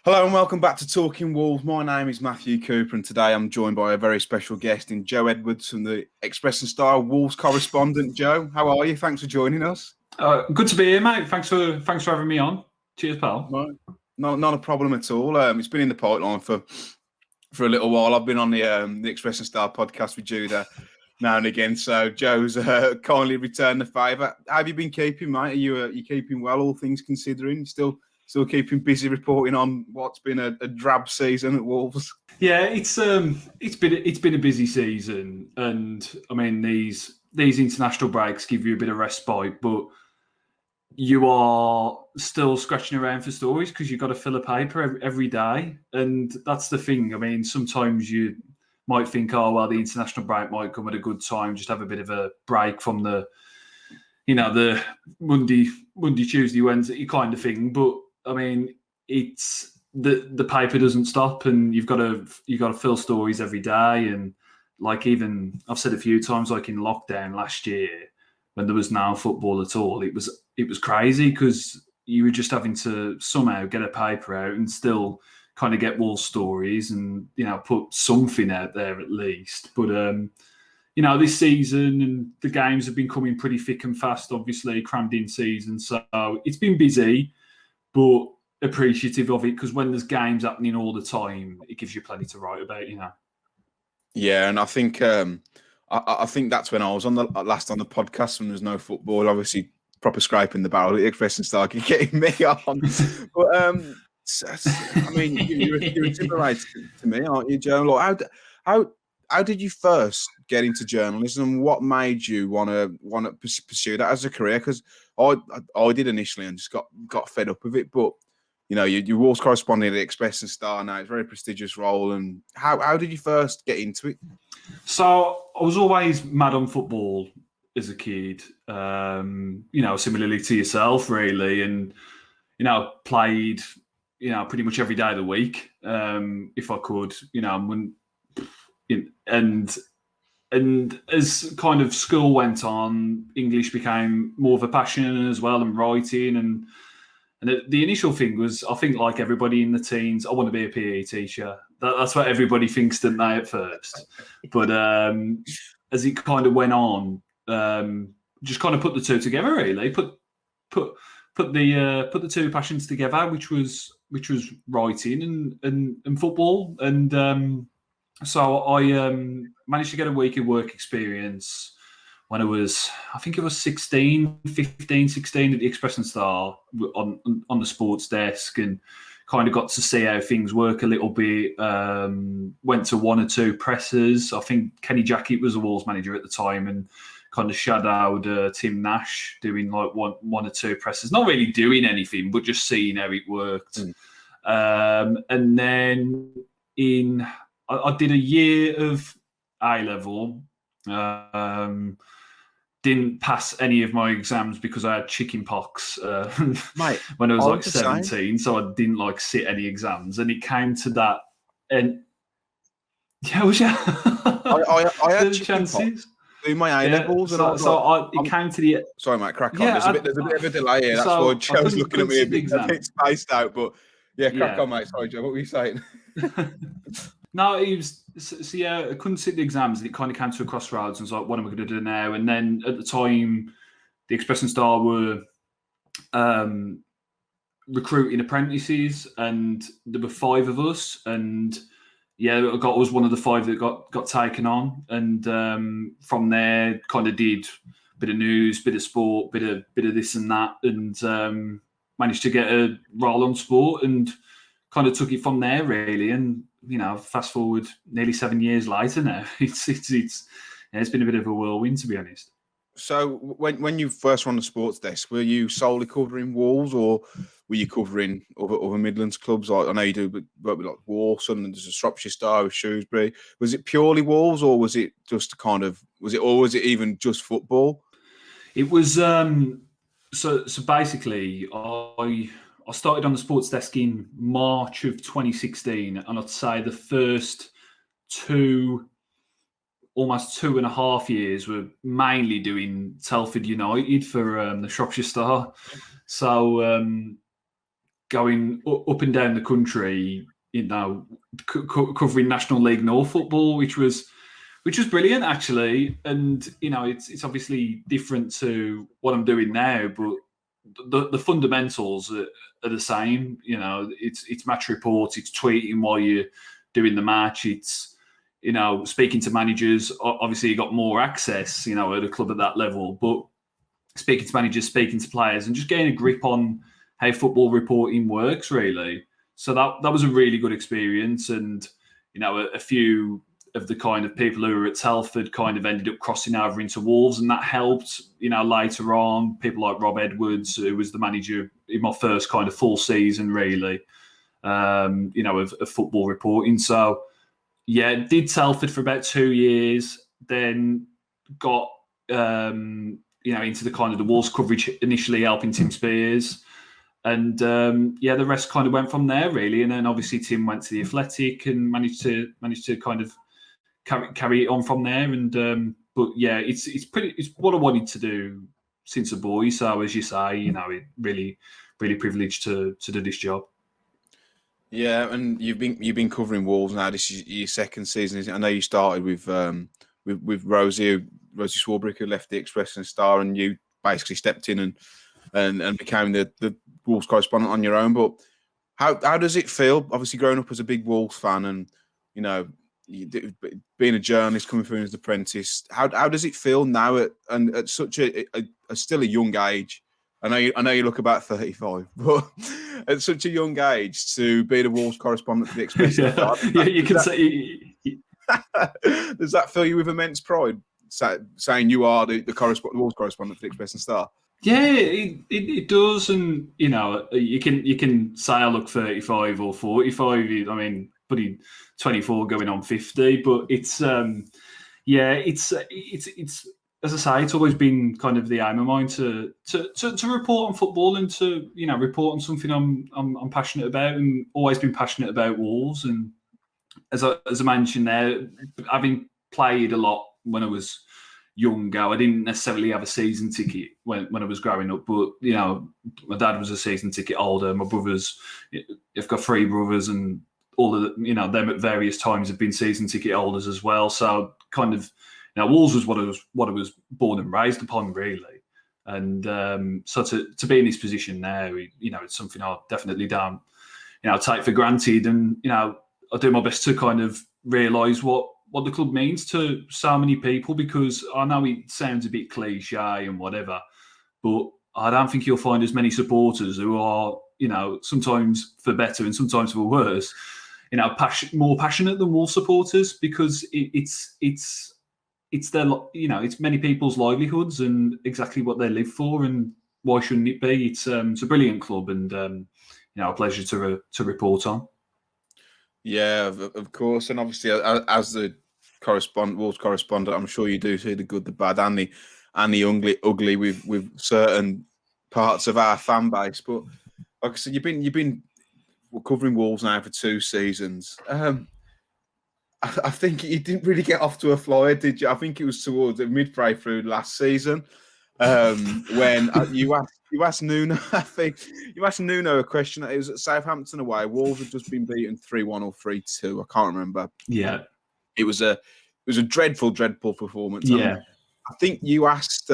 Hello and welcome back to Talking Wolves. My name is Matthew Cooper and today I'm joined by a very special guest in Joe Edwards from the Express and Star Wolves correspondent. Joe, how are you? Thanks for joining us. Good to be here, mate. Thanks for having me on. Cheers, pal. No, not a problem at all. It's been in the pipeline for a little while. I've been on the Express and Star podcast with Judah now and again. So Joe's kindly returned the favour. How have you been keeping, mate? Are you keeping well, all things considering? Still keeping busy reporting on what's been a drab season at Wolves. Yeah, it's been a busy season, and I mean these international breaks give you a bit of respite, but you are still scratching around for stories because you've got to fill a paper every day, and that's the thing. I mean, sometimes you might think, oh well, the international break might come at a good time, just have a bit of a break from the Monday, Tuesday, Wednesday kind of thing, but I mean, it's the paper doesn't stop, and you've got to fill stories every day. And like even I've said a few times, like in lockdown last year when there was no football at all, it was crazy because you were just having to somehow get a paper out and still kind of get Wolves stories and put something out there at least. But this season and the games have been coming pretty thick and fast. Obviously, crammed in season, so it's been busy, but appreciative of it because when there's games happening all the time, it gives you plenty to write about, Yeah, and I think I think that's when I was on the last on the podcast when there's no football. Obviously, proper scraping the barrel. The Express and Star getting me on, but I mean, you're a similar age to me, aren't you, Joe? Like, how did you first get into journalism? What made you want to pursue that as a career? Because I did initially and just got fed up with it. But you're Wolves correspondent at the Express and Star now. It's a very prestigious role. And how did you first get into it? So I was always mad on football as a kid. Similarly to yourself, really, and played pretty much every day of the week if I could. And as kind of school went on, English became more of a passion as well, and writing. And the initial thing was, I think, like everybody in the teens, I want to be a PE teacher. That's what everybody thinks, don't they, at first? But as it kind of went on, just kind of put the two together, really. Put the two passions together, which was writing and football. And so I managed to get a week of work experience when I was, I think it was 16 at the Express and Star on the sports desk, and kind of got to see how things work a little bit. Went to one or two presses. I think Kenny Jackett was the Wolves manager at the time, and kind of shadowed Tim Nash doing like one or two presses. Not really doing anything, but just seeing how it worked. And then I did a year of A-level. Didn't pass any of my exams because I had chicken pox when I was like 17, so I didn't sit any exams. And it came to that, and yeah, I had chicken pox doing my A-levels. It came to the... Sorry, mate, crack on. There's a bit of a delay here. That's why Joe's looking at me a bit spaced out. But yeah, crack on, mate. Sorry, Joe, what were you saying? No, it was... So yeah, I couldn't sit the exams, and it kind of came to a crossroads. And I was like, what am I going to do now? And then at the time, the Express and Star were recruiting apprentices, and there were 5 of us. And yeah, I was one of the 5 that got taken on. And from there, kind of did a bit of news, bit of sport, bit of this and that, and managed to get a role on sport, and kind of took it from there, really. And fast forward nearly 7 years later now, it's been a bit of a whirlwind, to be honest. So when you first were on the sports desk, were you solely covering Wolves, or were you covering other Midlands clubs? Like, I know you do, but like Walsall, and there's a Shropshire Star with Shrewsbury. Was it purely Wolves, or was it just was it even just football? It was so basically I started on the sports desk in March of 2016, and I'd say the first almost 2.5 years were mainly doing Telford United for the Shropshire Star. So going up and down the country, covering National League North football, which was brilliant actually. And it's obviously different to what I'm doing now, but the fundamentals are the same. It's match reports, it's tweeting while you're doing the match, it's speaking to managers. Obviously, you got more access, at a club at that level, but speaking to managers, speaking to players, and just getting a grip on how football reporting works, really. So that was a really good experience. And, a few of the kind of people who were at Telford kind of ended up crossing over into Wolves, and that helped, later on. People like Rob Edwards, who was the manager in my first kind of full season, really, of football reporting. So, yeah, did Telford for about 2 years, then got, into the kind of the Wolves coverage, initially helping Tim Spears. And the rest kind of went from there, really. And then obviously Tim went to the Athletic and managed to kind of carry it on from there. And but yeah, it's what I wanted to do since a boy. So as you say, it really, really privileged to do this job. Yeah, and you've been covering Wolves now. This is your second season, isn't it? I know you started with Rosie Swarbrick, who left the Express and Star, and you basically stepped in and became the Wolves correspondent on your own. But how does it feel? Obviously, growing up as a big Wolves fan, and being a journalist coming through as an apprentice, how does it feel now at such a still a young age? I know you look about 35, but at such a young age to be the Wolves correspondent for the Express. You can say. Does that fill you with immense pride, saying you are the Wolves correspondent for the Express and Star? Yeah, it does, and you can say I look 35 or 45. I mean, putting 24 going on 50, but it's as I say, it's always been kind of the aim of mine to report on football and to report on something I'm passionate about, and always been passionate about Wolves. And as I mentioned there, having played a lot when I was younger, I didn't necessarily have a season ticket when I was growing up, but my dad was a season ticket holder. My brothers, I've got 3 brothers, and all of them at various times have been season ticket holders as well. So kind of, Wolves was what I was born and raised upon, really. And so to be in this position now, it's something I definitely don't, take for granted. And I do my best to kind of realise what the club means to so many people, because I know it sounds a bit cliche and whatever, but I don't think you'll find as many supporters who are, sometimes for better and sometimes for worse, more passionate than Wolves supporters, because it's their, it's many people's livelihoods and exactly what they live for, and why shouldn't it be? It's a brilliant club, and a pleasure to report on. Yeah, of course, and obviously as the Wolves correspondent, I'm sure you do see the good, the bad, and the ugly with certain parts of our fan base. But like I said, you've been covering Wolves now for 2 seasons. I think you didn't really get off to a flyer, did you? I think it was towards midway through last season when you asked Nuno. I think you asked Nuno a question. It was at Southampton away. Wolves had just been beaten 3-1 or 3-2. I can't remember. Yeah, it was a dreadful performance. Yeah, I think you asked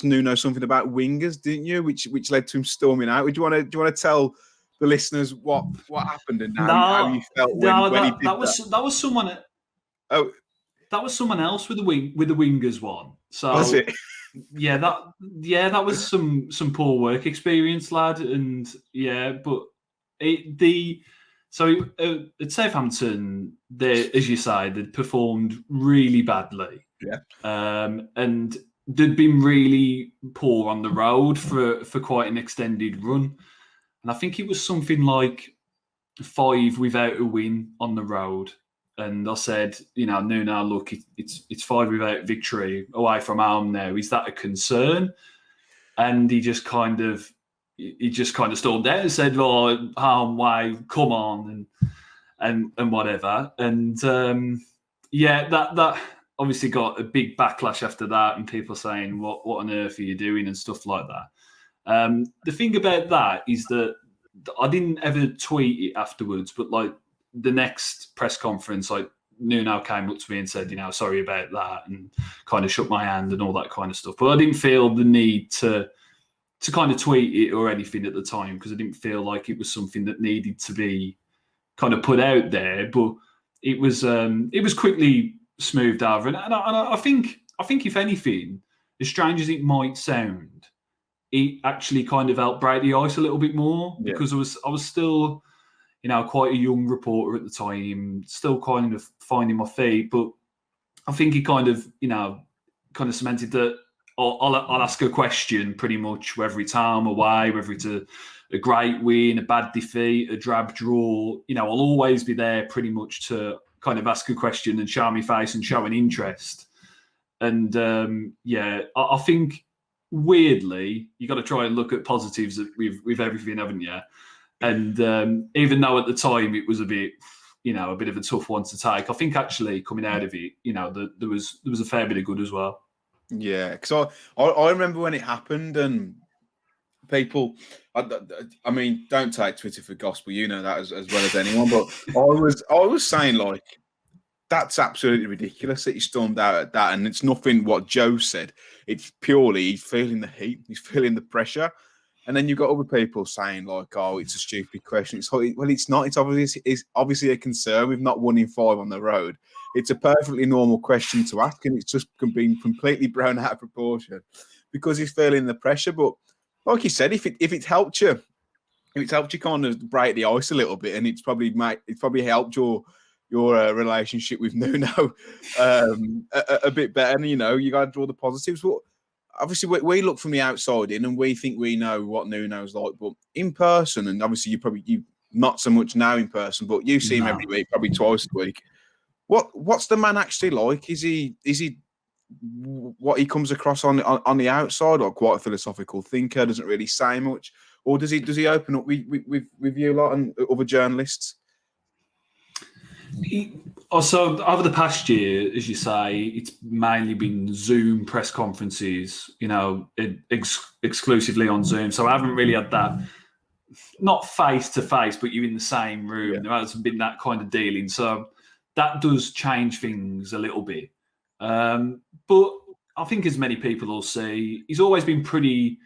Nuno something about wingers, didn't you? Which led to him storming out. Do you want to tell the listeners what happened and how you felt when he did that? That was someone. Oh, that was someone else with the wingers one. So was it? that was some poor work experience, lad. And but at Southampton, as you say, they'd performed really badly. Yeah. And they'd been really poor on the road for quite an extended run. And I think it was something like 5 without a win on the road. And I said, Nuno, look, it's 5 without victory away from home now. Is that a concern? And he just kind of stormed out and said, "Oh, home way, come on," and whatever. And that obviously got a big backlash after that, and people saying, "What on earth are you doing?" and stuff like that. The thing about that is that I didn't ever tweet it afterwards, but like the next press conference, like Nuno came up to me and said, sorry about that, and kind of shook my hand and all that kind of stuff. But I didn't feel the need to kind of tweet it or anything at the time, because I didn't feel like it was something that needed to be kind of put out there. But it was quickly smoothed over, and I think if anything, as strange as it might sound, it actually kind of helped break the ice a little bit more, because I was still, quite a young reporter at the time, still kind of finding my feet. But I think it kind of cemented that I'll ask a question pretty much, whether it's home, away, whether it's a great win, a bad defeat, a drab draw. I'll always be there pretty much to kind of ask a question and show my face and show an interest. And I think weirdly, you got to try and look at positives with everything, haven't you? And even though at the time it was a bit of a tough one to take, I think actually coming out of it, there was a fair bit of good as well. Yeah, because I remember when it happened, and people, I mean, don't take Twitter for gospel, that as well as anyone. But I was saying, like, that's absolutely ridiculous that he stormed out at that, and it's nothing what Joe said. It's purely he's feeling the heat, he's feeling the pressure, and then you've got other people saying like, "Oh, it's a stupid question." It's not. It's obviously a concern. We've not won in 5 on the road. It's a perfectly normal question to ask, and it's just been completely blown out of proportion because he's feeling the pressure. But like you said, if it helped you, kind of break the ice a little bit, and it's probably helped your relationship with Nuno a bit better. And you got to draw the positives. But obviously, we look from the outside in, and we think we know what Nuno's like. But in person, and obviously you not so much now in person, but you see him every week, probably twice a week. What's the man actually like? Is he what he comes across on the outside, or quite a philosophical thinker, doesn't really say much, or does he open up with you lot and other journalists? Also, over the past year, as you say, it's mainly been Zoom press conferences, exclusively on Zoom. So I haven't really had that, not face to face, but you're in the same room. Yeah. There hasn't been that kind of dealing. So that does change things a little bit. But I think, as many people will see, he's always been pretty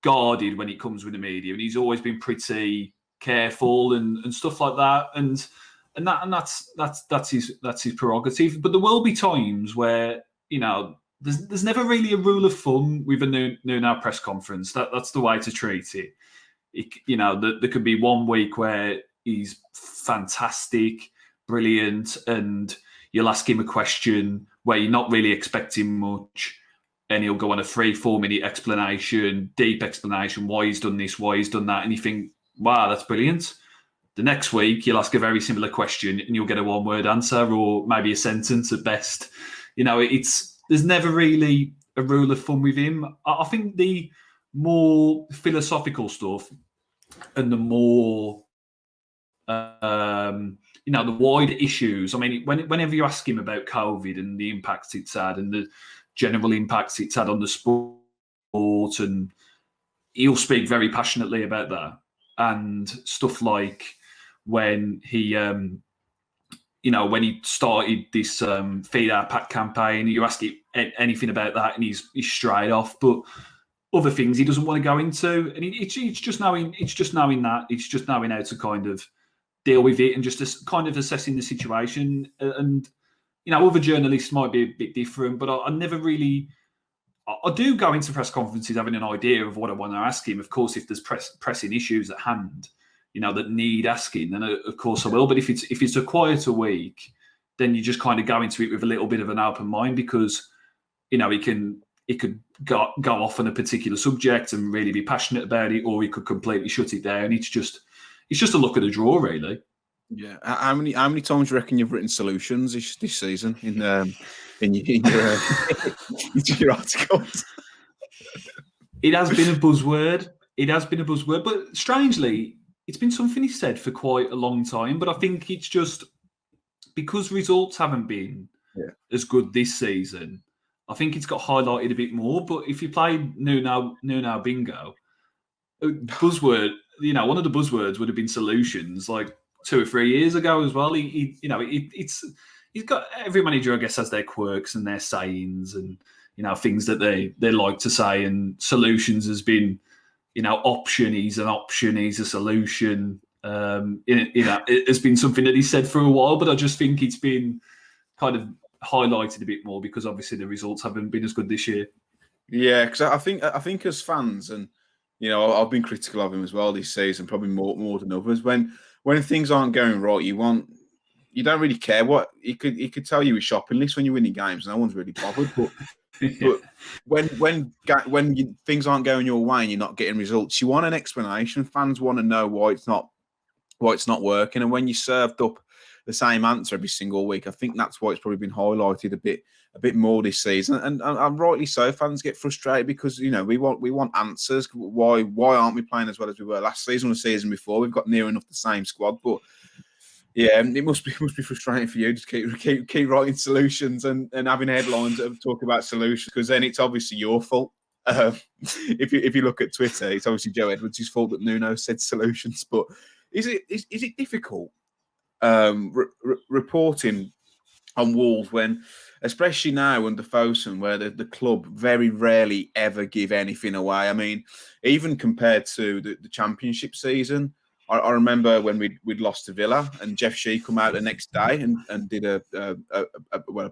guarded when it comes with the media, and he's always been pretty careful and stuff like that. And that's his prerogative. But there will be times where there's never really a rule of thumb with a Nuno press conference. That's the way to treat it. There could be one week where he's fantastic, brilliant, and you'll ask him a question where you're not really expecting much, and he'll go on a 3-4 minute explanation, deep explanation, why he's done this, why he's done that, and you think, wow, that's brilliant. The next week, you'll ask a very similar question and you'll get a one-word answer, or maybe a sentence at best. There's never really a rule of thumb with him. I think the more philosophical stuff and the more, the wider issues. I mean, whenever you ask him about COVID and the impacts it's had and the general impacts it's had on the sport, and he'll speak very passionately about that. And stuff like when he, when he started this Feed Our Pack campaign, you ask him anything about that, and he's straight off. But other things he doesn't want to go into, and it's just knowing how to kind of deal with it and just kind of assessing the situation. And other journalists might be a bit different, but I never really. I do go into press conferences having an idea of what I want to ask him. Of course, if there's pressing issues at hand, that need asking, then of course I will. But if it's a quieter week, then you just kind of go into it with a little bit of an open mind, because it could go off on a particular subject and really be passionate about it, or he could completely shut it down. It's just a look at a draw, really. Yeah. How many times do you reckon you've written solutions this season in your articles? It has been a buzzword. But strangely, it's been something he said for quite a long time. But I think it's just because results haven't been as good this season. I think it's got highlighted a bit more. But if you play Nuno bingo, buzzword one of the buzzwords would have been solutions like 2 or 3 years ago as well. He's got every manager, I guess, has their quirks and their sayings and things that they like to say. And solutions has been, option. He's an option. He's a solution. It has been something that he said for a while, but I just think it's been kind of highlighted a bit more because obviously the results haven't been as good this year. Yeah, because I think as fans, and I've been critical of him as well this season, probably more than others. When things aren't going right, you don't really care what he could tell you his shopping list when you're winning games. No one's really bothered. But but when things aren't going your way and you're not getting results, you want an explanation. Fans want to know why it's not working. And when you served up the same answer every single week, I think that's why it's probably been highlighted a bit more this season. And rightly so, fans get frustrated because we want answers. Why aren't we playing as well as we were last season or the season before? We've got near enough the same squad, but yeah, it must be frustrating for you. Just keep writing solutions and having headlines that talk about solutions, because then it's obviously your fault. If you look at Twitter, it's obviously Joe Edwards' fault that Nuno said solutions. But is it difficult reporting on Wolves when, especially now under Fosun, where the club very rarely ever give anything away? I mean, even compared to the Championship season, I remember when we'd lost to Villa and Jeff Shee come out the next day and did a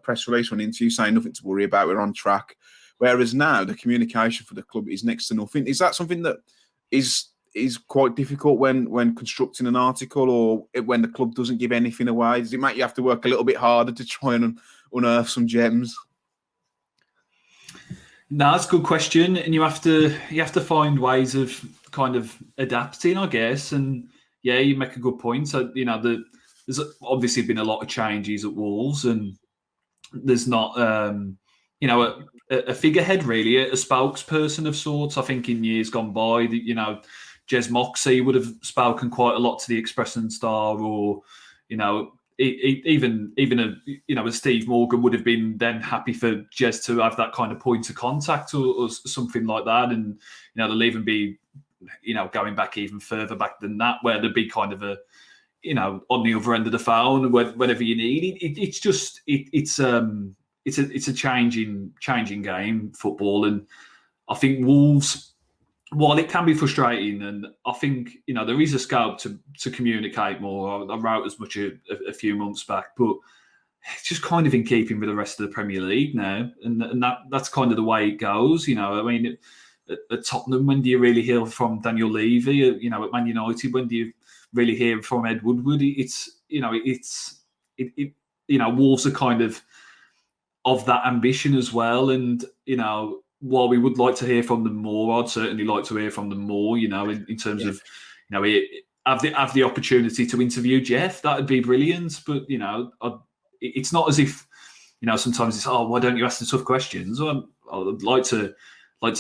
press release or an interview saying nothing to worry about, we're on track. Whereas now the communication for the club is next to nothing. Is that something that is quite difficult when constructing an article, or when the club doesn't give anything away? Does it make you have to work a little bit harder to try and unearth some gems? No, that's a good question, and you have to find ways of kind of adapting, I guess. And yeah, you make a good point. So there's obviously been a lot of changes at Wolves, and there's not a figurehead really, a spokesperson of sorts. I think in years gone by, Jez Moxey would have spoken quite a lot to the Express and Star, or even a Steve Morgan would have been then happy for Jez to have that kind of point of contact or something like that. And there'll even be going back even further back than that, where there'd be kind of a on the other end of the phone whenever you need it. It's just it's a changing game, football. And I think Wolves, while it can be frustrating, and I think there is a scope to communicate more. I wrote as much a few months back, but it's just kind of in keeping with the rest of the Premier League now, and that's kind of the way it goes. I mean, at Tottenham, when do you really hear from Daniel Levy? At Man United, when do you really hear from Ed Woodward? Wolves are kind of that ambition as well, and while we would like to hear from them more, I'd certainly like to hear from them more. In terms of have the opportunity to interview Jeff, that would be brilliant. But it's not as if sometimes it's why don't you ask the tough questions? I'd like to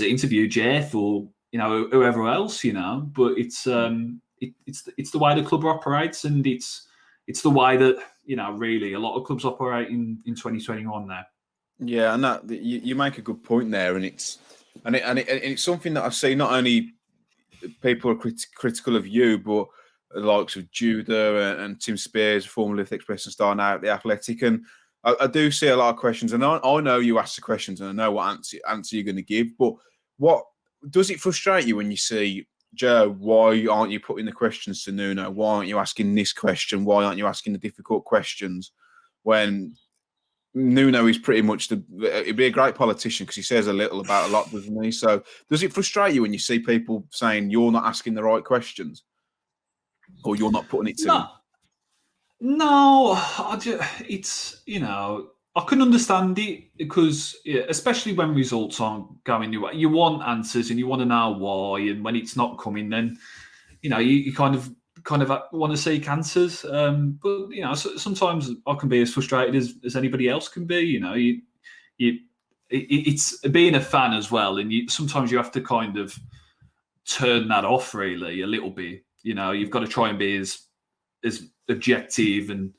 interview Jeff or whoever else. But it's the way the club operates, and it's the way that really a lot of clubs operate in 2021 now. Yeah, and that you make a good point there, and it's something that I've seen. Not only people are critical of you, but the likes of Judah and Tim Spears, formerly of the Express and Star, now at the Athletic, and I do see a lot of questions. And I know you ask the questions, and I know what answer you're going to give. But what does it frustrate you when you see, Joe, why aren't you putting the questions to Nuno? Why aren't you asking this question? Why aren't you asking the difficult questions? When Nuno is pretty much he'd be a great politician because he says a little about a lot, doesn't he? So does it frustrate you when you see people saying you're not asking the right questions, or you're not putting it to them? No, it's I can understand it because especially when results aren't going your way, you want answers and you want to know why. And when it's not coming, then you kind of want to seek answers. But sometimes I can be as frustrated as anybody else can be. It's being a fan as well, and sometimes you have to kind of turn that off really a little bit. You've got to try and be as objective and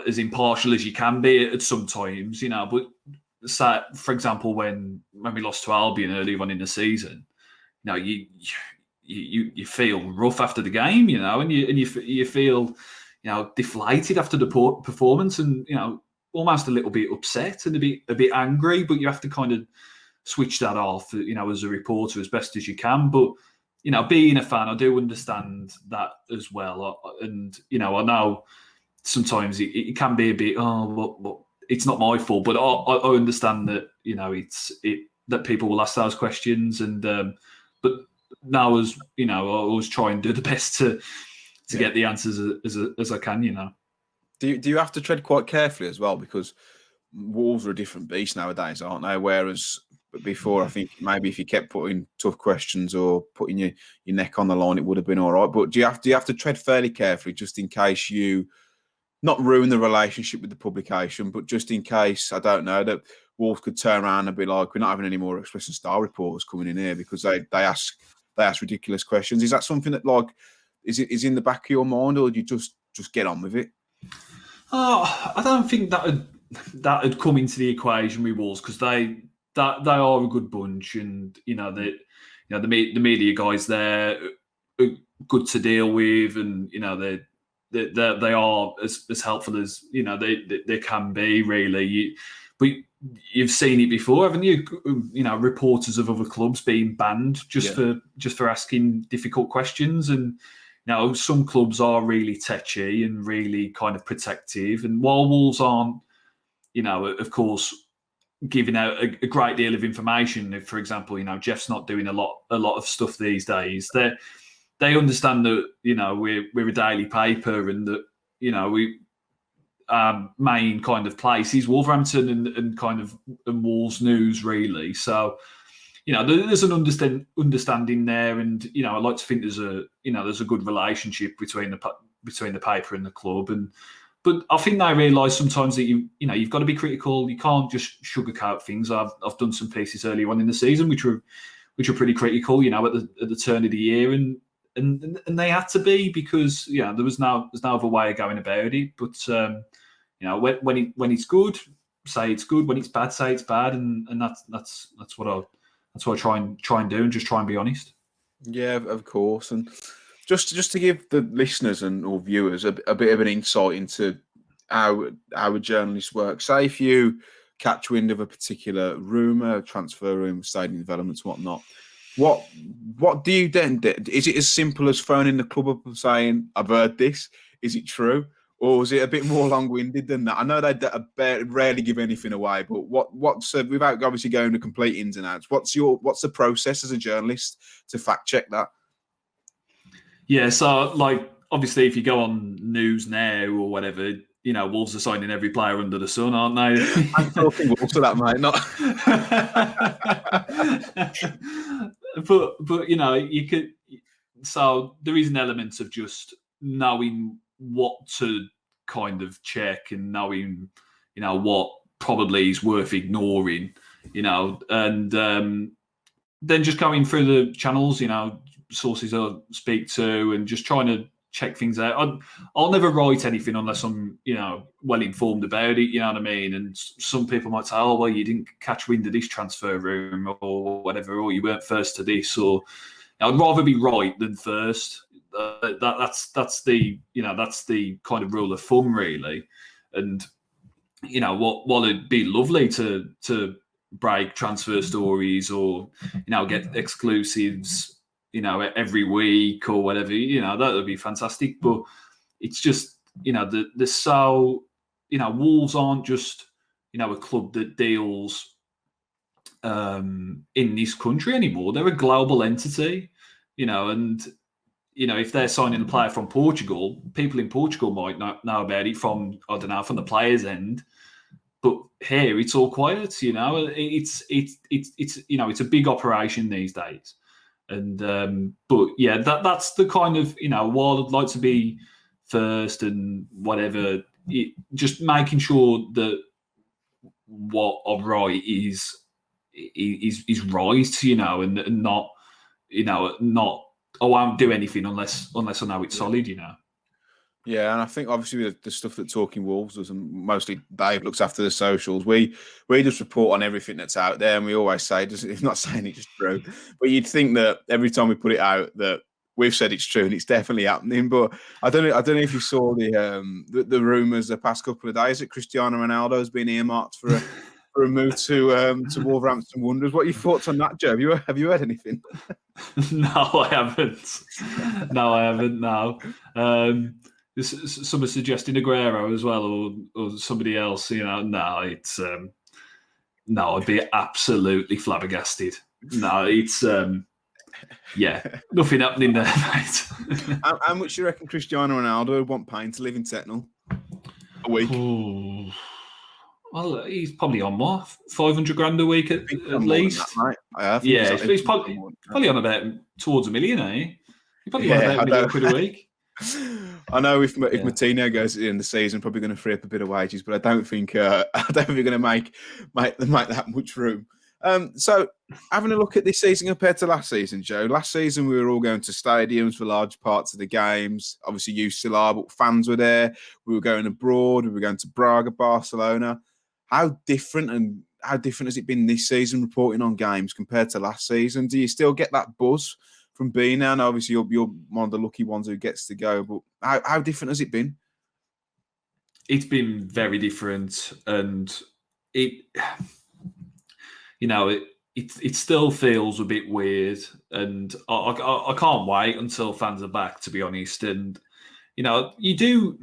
as impartial as you can be at some times. But say, for example, when we lost to Albion earlier on in the season, you you feel rough after the game, and you feel deflated after the performance, and almost a little bit upset and a bit angry, but you have to kind of switch that off, as a reporter as best as you can. But being a fan, I do understand that as well, and I know sometimes it can be a bit, well, it's not my fault, but I understand that that people will ask those questions, and but now I always try and do the best to get the answers as I can. Do you have to tread quite carefully as well, because Wolves are a different beast nowadays, aren't they? Whereas before, I think maybe if you kept putting tough questions or putting your neck on the line, it would have been all right. But do you have to tread fairly carefully, just in case you not ruin the relationship with the publication, but just in case, I don't know, that Wolves could turn around and be like, we're not having any more Express and Star reporters coming in here because they ask ridiculous questions. Is that something that is in the back of your mind, or do you just get on with it? Oh, I don't think that had come into the equation with Wolves, because they are a good bunch, and the media guys there are good to deal with, and they are as helpful as they can be, really. But you've seen it before, haven't you? Reporters of other clubs being banned just for asking difficult questions, and some clubs are really tetchy and really kind of protective. And while Wolves aren't, of course, giving out a great deal of information, if, for example, Jeff's not doing a lot of stuff these days, they understand that we're a daily paper, and that we main kind of place is Wolverhampton and Wolves news, really. So there's an understanding there, and I like to think there's a good relationship between the paper and the club, but I think they realise sometimes that you've got to be critical. You can't just sugarcoat things. I've done some pieces earlier on in the season which were pretty critical, at the turn of the year, and they had to be, because there's no other way of going about it. But when it's good, say it's good. When it's bad, say it's bad, and that's what I try and do, and just try and be honest. Yeah, of course. And just to give the listeners or viewers a bit of an insight into how a journalist works. Say if you catch wind of a particular rumour, transfer rumour, stadium developments, whatnot, what do you then do? Is it as simple as phoning the club up and saying, I've heard this, is it true? Or is it a bit more long-winded than that? I know they rarely give anything away, but what's without obviously going to complete ins and outs, what's the process as a journalist to fact check that? Yeah, so obviously if you go on News Now or whatever, Wolves are signing every player under the sun, aren't they? I'm talking Wolves to that, mate. Not. but you could. So there is an element of just knowing what to kind of check, and knowing what probably is worth ignoring, and then just going through the channels, sources I speak to, and just trying to check things out. I'll never write anything unless I'm well informed about it, you know what I mean? And some people might say, oh well, you didn't catch wind of this transfer room or whatever, or you weren't first to this, or I'd rather be right than first. That's the kind of rule of thumb, really. And what it'd be lovely to break transfer stories, or get exclusives every week or whatever, that would be fantastic. But it's just Wolves aren't just a club that deals in this country anymore. They're a global entity, and if they're signing a player from Portugal, people in Portugal might not know about it from the players' end. But here it's all quiet, it's a big operation these days. And but yeah, that's the kind of while I'd like to be first and whatever, just making sure that what I write is right, and not not I won't do anything unless I know it's solid, Yeah, and I think obviously with the stuff that Talking Wolves does, and mostly Dave looks after the socials, we just report on everything that's out there, and we always say, it's not saying it's true, but you'd think that every time we put it out that we've said it's true and it's definitely happening. But I don't know if you saw the rumours the past couple of days that Cristiano Ronaldo has been earmarked for a move to Wolverhampton Wanderers. What are your thoughts on that, Joe? Have you heard anything? No, I haven't. No, I haven't. No. Some are suggesting Aguero as well, or somebody else. No, it's no. I'd be absolutely flabbergasted. No, it's nothing happening there, mate. How much do you reckon Cristiano Ronaldo would want paying to live in Tetnall a week? Ooh. Well, he's probably on what, 500 grand a week at least. That, right? Yeah, he's probably on about towards $1 million, eh? He probably on about £1 million a week. I know if Martino goes at the end of the season, probably going to free up a bit of wages, but I don't think we're going to make that much room. So, having a look at this season compared to last season, Joe. Last season, we were all going to stadiums for large parts of the games. Obviously, you still are, but fans were there. We were going abroad. We were going to Braga, Barcelona. How different has it been this season reporting on games compared to last season? Do you still get that buzz from being there? And obviously, you're one of the lucky ones who gets to go. But how different has it been? It's been very different, and it still feels a bit weird. And I can't wait until fans are back, to be honest. And you do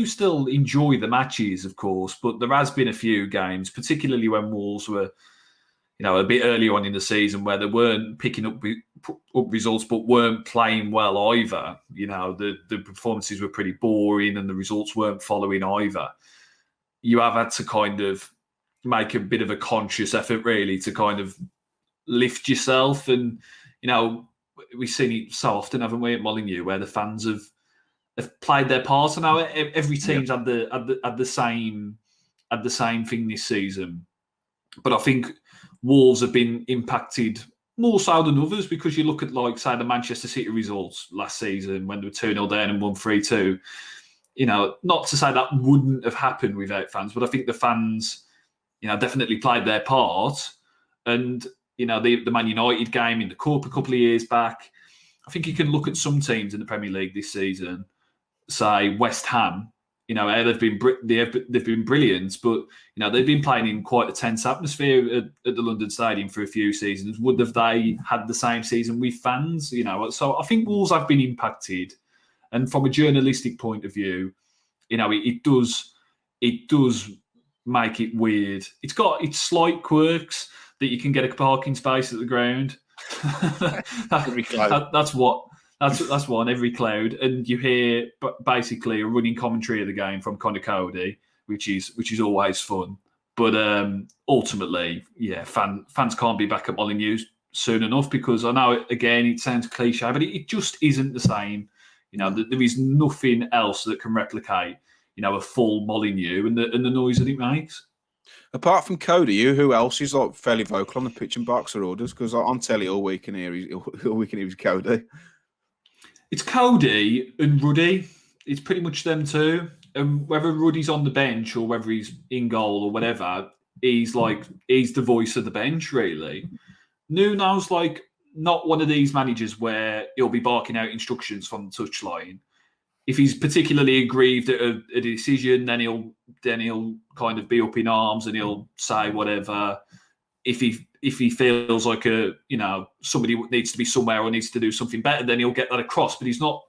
still enjoy the matches, of course, but there has been a few games, particularly when Wolves were, a bit earlier on in the season, where they weren't picking up results, but weren't playing well either. The performances were pretty boring and the results weren't following either. You have had to kind of make a bit of a conscious effort, really, to kind of lift yourself. And, we've seen it so often, haven't we, at Molineux, where the fans have played their part. And now every team's had the same thing this season. But I think Wolves have been impacted more so than others, because you look at, like, say, the Manchester City results last season when they were 2-0 down and won 3-2. Not to say that wouldn't have happened without fans, but I think the fans, definitely played their part. And the Man United game in the Cup a couple of years back, I think you can look at some teams in the Premier League this season, say West Ham, they've been brilliant, but they've been playing in quite a tense atmosphere at the London Stadium for a few seasons. Would have they had the same season with fans? So I think Wolves have been impacted, and from a journalistic point of view, it does make it weird. It's got its slight quirks, that you can get a parking space at the ground. That's one, every cloud. And you hear basically a running commentary of the game from Conor Cody, which is always fun. But ultimately, fans can't be back at Molineux soon enough, because I know, again, it sounds cliche, but it just isn't the same. There is nothing else that can replicate, a full Molineux and the noise that it makes. Apart from Cody, who else is like fairly vocal on the pitch and box for orders? Because on telly all week and here he's Cody. It's Cody and Ruddy. It's pretty much them two. And whether Ruddy's on the bench or whether he's in goal or whatever, he's the voice of the bench, really. Nuno's not one of these managers where he'll be barking out instructions from the touchline. If he's particularly aggrieved at a decision, then he'll kind of be up in arms and he'll say whatever. If he feels like somebody needs to be somewhere or needs to do something better, then he'll get that across. But he's not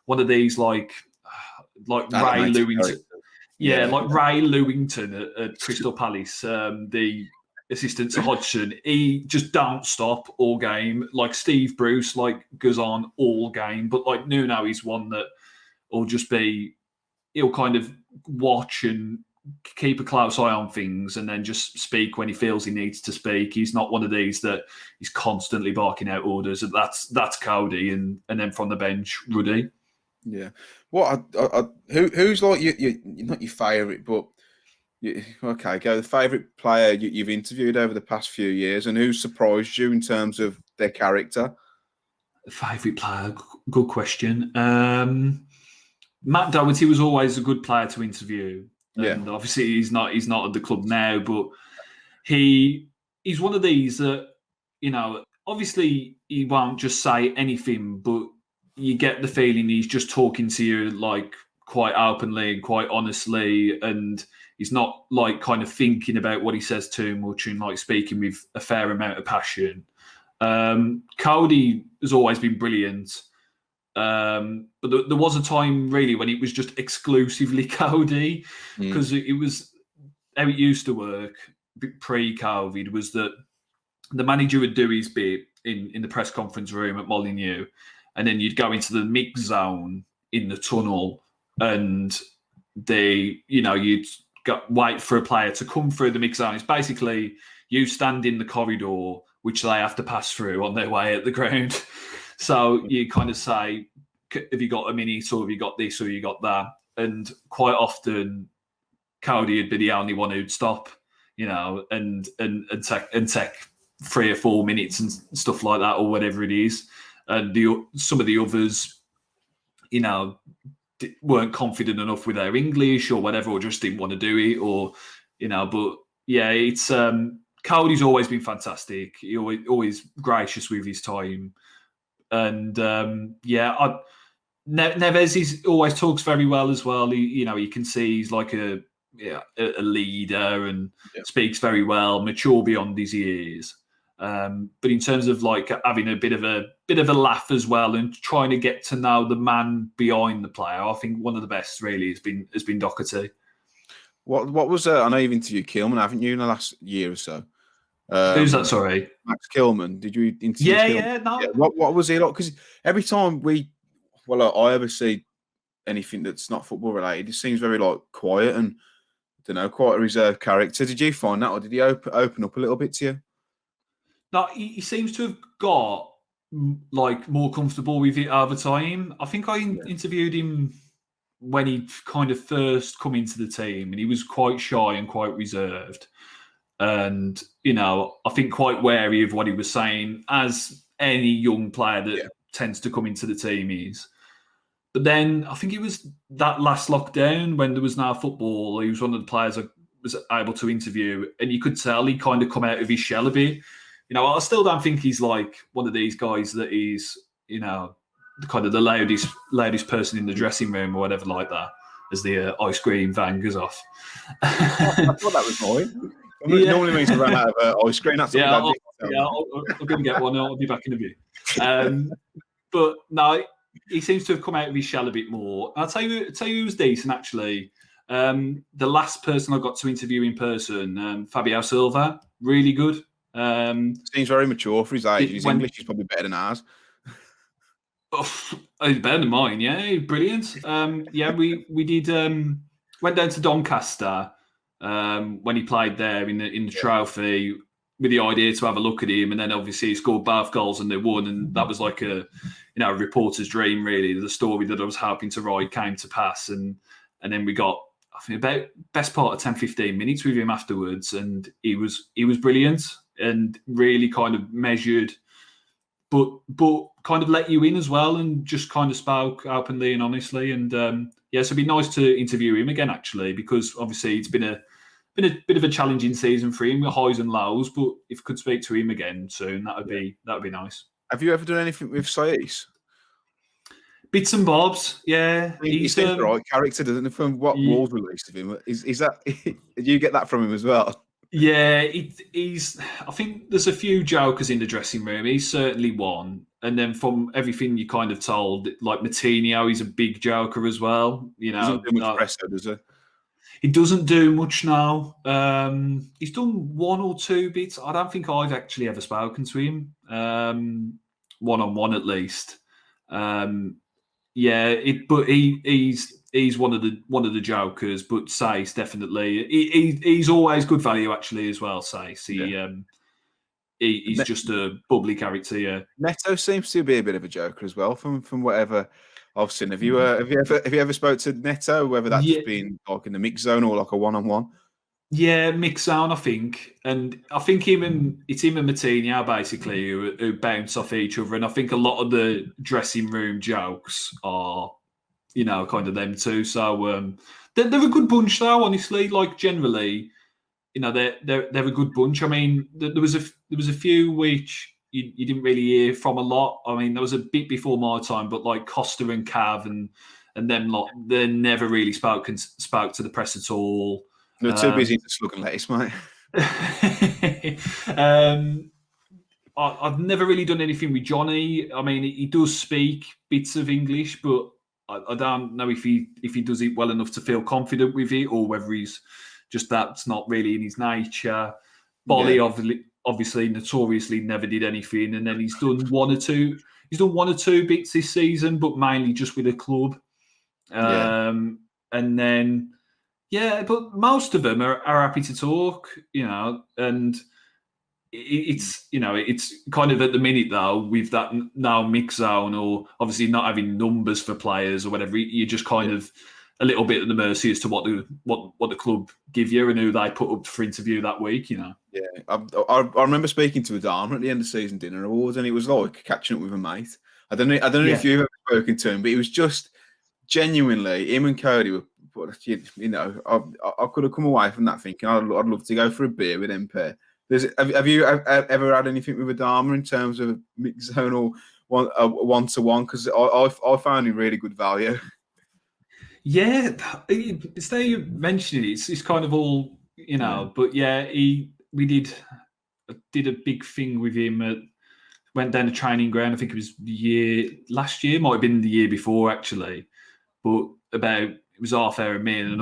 one of these like Ray Lewington. Like Ray Lewington at Crystal Palace, the assistant to Hodgson. He just don't stop all game. Like Steve Bruce, goes on all game. But Nuno, he's one that will just he'll kind of watch and keep a close eye on things and then just speak when he feels he needs to speak. He's not one of these that he's constantly barking out orders. That's Cody, and then from the bench, Ruddy. Yeah. Who's like you not your favourite, but the favourite player you've interviewed over the past few years, and who surprised you in terms of their character? Favourite player? Good question. Matt Doherty was always a good player to interview, Yeah, and obviously he's not at the club now, but he's one of these that obviously he won't just say anything, but you get the feeling he's just talking to you like quite openly and quite honestly, and he's not like kind of thinking about what he says too much and like speaking with a fair amount of passion. Cody has always been brilliant. But there was a time really when it was just exclusively Cody, because it was how it used to work pre-COVID was that the manager would do his bit in the press conference room at Molineux, and then you'd go into the mix zone in the tunnel, and you'd wait for a player to come through the mix zone. It's basically you stand in the corridor, which they have to pass through on their way at the ground. So you kind of say, have you got a minute, or have you got this, or you got that? And quite often, Cody would be the only one who'd stop, and take 3 or 4 minutes and stuff like that, or whatever it is. And some of the others, weren't confident enough with their English or whatever, or just didn't want to do it, or But yeah, it's Cody's always been fantastic. He always gracious with his time, and Neves always talks very well as well. You can see he's like a leader and speaks very well, mature beyond his years. But in terms of like having a bit of a laugh as well and trying to get to know the man behind the player, I think one of the best really has been Doherty. What was I know you've interviewed Kilman, haven't you, in the last year or so? Who's that? Sorry, Max Kilman. Did you interview? Yeah, no. Yeah, what was he like? Because every time I ever see anything that's not football related, it seems very like quiet and quite a reserved character. Did you find that, or did he open up a little bit to you? No, he seems to have got like more comfortable with it over time. I think I interviewed him when he kind of first come into the team, and he was quite shy and quite reserved, and I think quite wary of what he was saying, as any young player that tends to come into the team is. But then I think it was that last lockdown when there was no football. He was one of the players I was able to interview, and you could tell he kind of come out of his shell a bit. I still don't think he's like one of these guys that is, kind of the loudest person in the dressing room or whatever like that, as the ice cream van goes off. I thought that was mine. Normally means to run out of ice cream. That's I'll go and get one. I'll be back in a bit. But no, he seems to have come out of his shell a bit more. I'll tell you who was decent actually. The last person I got to interview in person, Fabio Silva, really good. Seems very mature for his age. His English is probably better than ours. He's better than mine. Yeah, brilliant. We did went down to Doncaster when he played there in the trophy, with the idea to have a look at him, and then obviously he scored both goals and they won, and that was like a reporter's dream really. The story that I was hoping to write came to pass, and then we got, I think, about best part of 10-15 minutes with him afterwards, and he was brilliant and really kind of measured, but kind of let you in as well, and just kind of spoke openly and honestly. And so it'd be nice to interview him again actually, because obviously it's been a bit of a challenging season for him, with highs and lows. But if I could speak to him again soon, that would be nice. Have you ever done anything with Saiss? Bits and bobs, yeah. He seems the right character, doesn't he? From what Wolves released of him, is that? Do you get that from him as well? Yeah, he's. I think there's a few jokers in the dressing room. He's certainly one. And then from everything you kind of told, like Matinho, he's a big joker as well. He doesn't do much press, does he? He doesn't do much now. He's done 1 or 2 bits. I don't think I've actually ever spoken to him, one-on-one at least. But he's one of the jokers. But Saiss definitely, he's always good value actually as well. Saiss, he's just a bubbly character. Yeah, Neto seems to be a bit of a joker as well. From whatever I've seen, have you ever spoke to Neto? Whether that's been like in the mix zone or like a one-on-one? Yeah, mix zone, I think, and I think it's him and Matinho basically who bounce off each other, and I think a lot of the dressing room jokes are, kind of them too. So they're a good bunch, though. Honestly, like generally, they're a good bunch. I mean, there was a few which you didn't really hear from a lot. I mean, there was a bit before my time, but like Costa and Cav and them lot, they never really spoke to the press at all. They're too busy to slug and lettuce, mate. I've never really done anything with Johnny. I mean, he does speak bits of English, but I don't know if he does it well enough to feel confident with it, or whether he's just that's not really in his nature. Bolly obviously notoriously never did anything, and then he's done one or two bits this season, but mainly just with a club. And then but most of them are happy to talk, and it's kind of at the minute though with that now mix zone, or obviously not having numbers for players or whatever, you're just kind of a little bit at the mercy as to what the club give you and who they put up for interview that week. Yeah, I remember speaking to Adama at the end of season dinner awards, and it was like catching up with a mate. I don't know if you've ever spoken to him, but it was just genuinely him and Cody were. I could have come away from that thinking I'd love to go for a beer with him pair. Have you ever had anything with Adama in terms of mix zone or one-to-one? Because I found him really good value. Yeah, it's there you mentioning it. It's kind of all, but yeah, we did a big thing with him. Went down the training ground. I think it was last year, might have been the year before actually, but it was half hour and me and